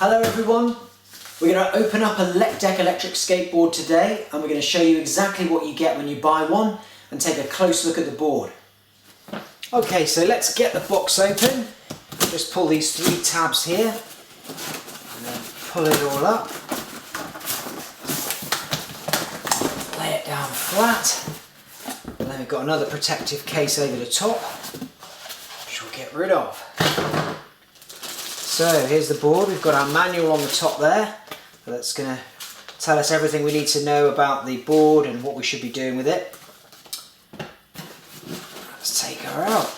Hello everyone, we're going to open up a deck electric skateboard today and we're going to show you exactly what you get when you buy one and take a close look at the board. Okay, so let's get the box open. Just pull these three tabs here and then pull it all up. Lay it down flat and then we've got another protective case over the top which we'll get rid of. So here's the board. We've got our manual on the top there. That's going to tell us everything we need to know about the board and what we should be doing with it. Let's take her out.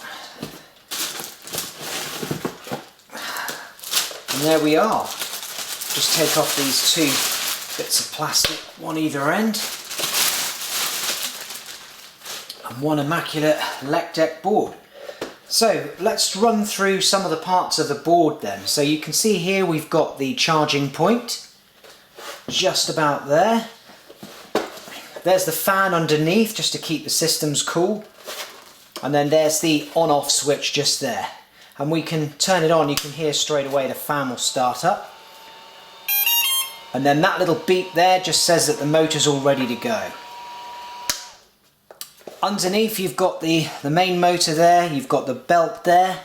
And there we are. Just take off these two bits of plastic, one either end. And one immaculate deck board. So let's run through some of the parts of the board then. So you can see here we've got the charging point, just about there. There's the fan underneath just to keep the systems cool. And then there's the on-off switch just there. And we can turn it on, you can hear straight away the fan will start up. And then that little beep there just says that the motor's all ready to go. Underneath you've got the main motor there, you've got the belt there,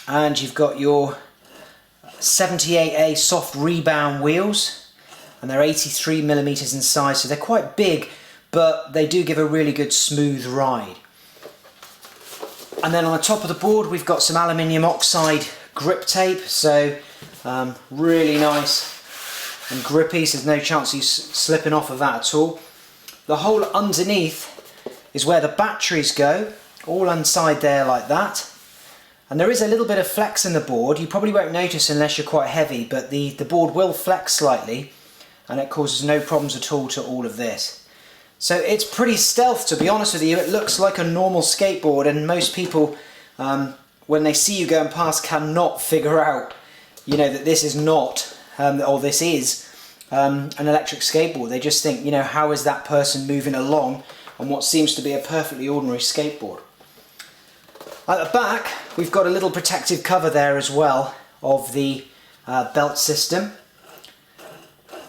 and you've got your 78A soft rebound wheels, and they're 83mm in size, so they're quite big, but they do give a really good smooth ride. And then on the top of the board we've got some aluminium oxide grip tape, so really nice and grippy, so there's no chance of you slipping off of that at all. The hole underneath is where the batteries go, all inside there like that. And there is a little bit of flex in the board. You probably won't notice unless you're quite heavy, but the board will flex slightly and it causes no problems at all to all of this. So it's pretty stealth, to be honest with you. It looks like a normal skateboard and most people, when they see you going past, cannot figure out, you know, that this is not, or this is an electric skateboard. They just think, you know, how is that person moving along on what seems to be a perfectly ordinary skateboard. At the back we've got a little protective cover there as well of the belt system,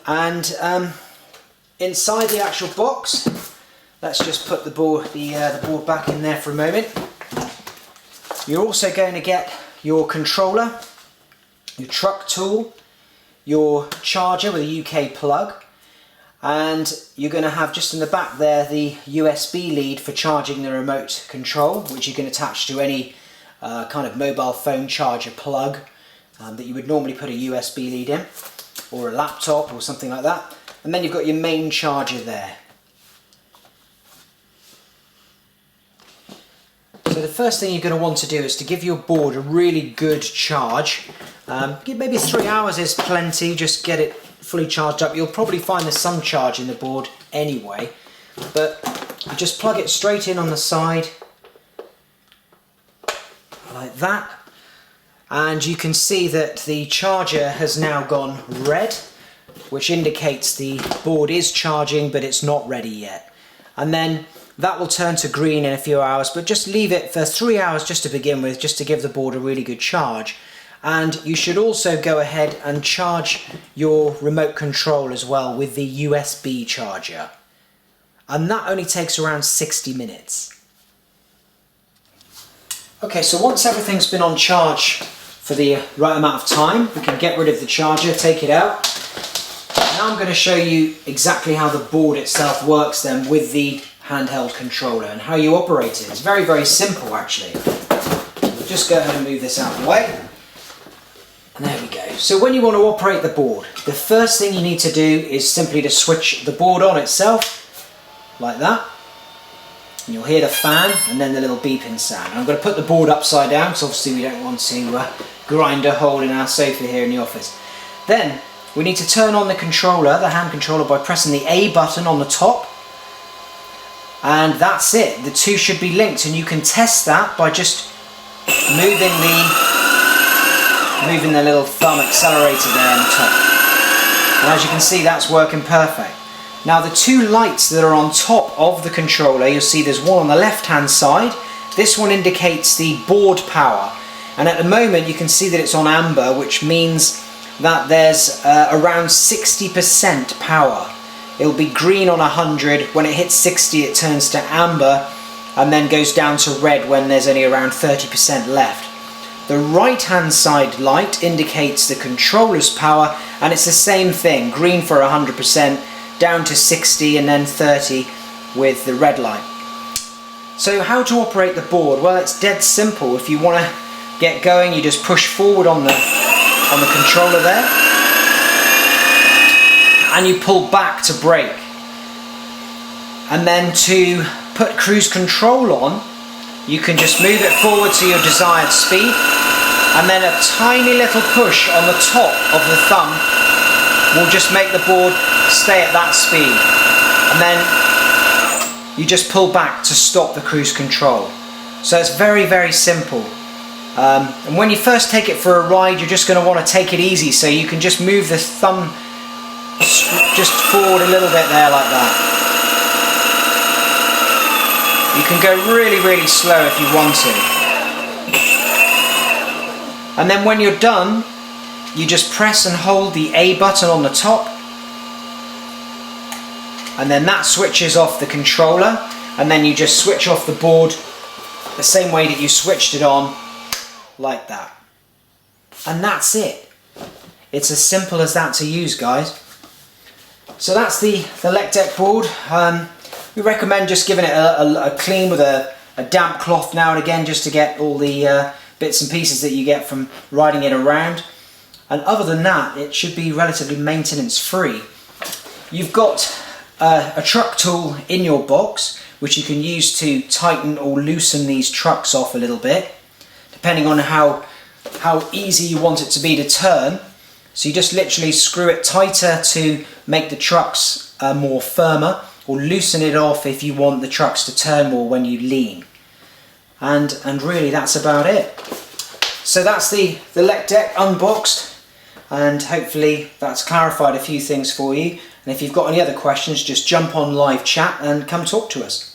and inside the actual box, let's just put the board back in there for a moment. You're also going to get your controller, your truck tool, your charger with a UK plug, and you're going to have just in the back there the USB lead for charging the remote control, which you can attach to any kind of mobile phone charger plug that you would normally put a USB lead in, or a laptop or something like that. And then you've got your main charger there. So the first thing you're going to want to do is to give your board a really good charge. Maybe 3 hours is plenty, just get it fully charged up. You'll probably find there's some charge in the board anyway, but you just plug it straight in on the side like that, and you can see that the charger has now gone red, which indicates the board is charging but it's not ready yet. And then that will turn to green in a few hours, but just leave it for 3 hours just to begin with, just to give the board a really good charge. And you should also go ahead and charge your remote control as well with the USB charger. And that only takes around 60 minutes. Okay, so once everything's been on charge for the right amount of time, we can get rid of the charger, take it out. Now I'm going to show you exactly how the board itself works then with the handheld controller and how you operate it. It's very, very simple actually. We'll just go ahead and move this out of the way. And there we go. So when you want to operate the board, the first thing you need to do is simply to switch the board on itself, like that. And you'll hear the fan and then the little beeping sound. I'm going to put the board upside down because obviously we don't want to grind a hole in our sofa here in the office. Then we need to turn on the controller, the hand controller, by pressing the A button on the top. And that's it. The two should be linked, and you can test that by just moving the little thumb accelerator there on the top. And as you can see, that's working perfect. Now the two lights that are on top of the controller, you'll see there's one on the left hand side. This one indicates the board power, and at the moment you can see that it's on amber, which means that there's around 60% power. It'll be green on 100, when it hits 60 it turns to amber and then goes down to red when there's only around 30% left. The right hand side light indicates the controller's power, and it's the same thing, green for 100%, down to 60 and then 30 with the red light. So how to operate the board? Well, it's dead simple. If you want to get going, you just push forward on the controller there, and you pull back to brake. And then to put cruise control on, you can just move it forward to your desired speed, and then a tiny little push on the top of the thumb will just make the board stay at that speed. And then you just pull back to stop the cruise control. So it's very, very simple. And when you first take it for a ride, you're just going to want to take it easy, so you can just move the thumb just forward a little bit there like that. You can go really, really slow if you want to. And then when you're done, you just press and hold the A button on the top, and then that switches off the controller, and then you just switch off the board the same way that you switched it on, like that. And that's it. It's as simple as that to use, guys. So that's the Elect Deck board. We recommend just giving it a clean with a damp cloth now and again, just to get all the bits and pieces that you get from riding it around. And other than that, it should be relatively maintenance free. You've got a truck tool in your box, which you can use to tighten or loosen these trucks off a little bit, depending on how easy you want it to be to turn. So you just literally screw it tighter to make the trucks more firmer, or loosen it off if you want the trucks to turn more when you lean. And really that's about it. So that's the Elect Deck unboxed, and hopefully that's clarified a few things for you. And if you've got any other questions, just jump on live chat and come talk to us.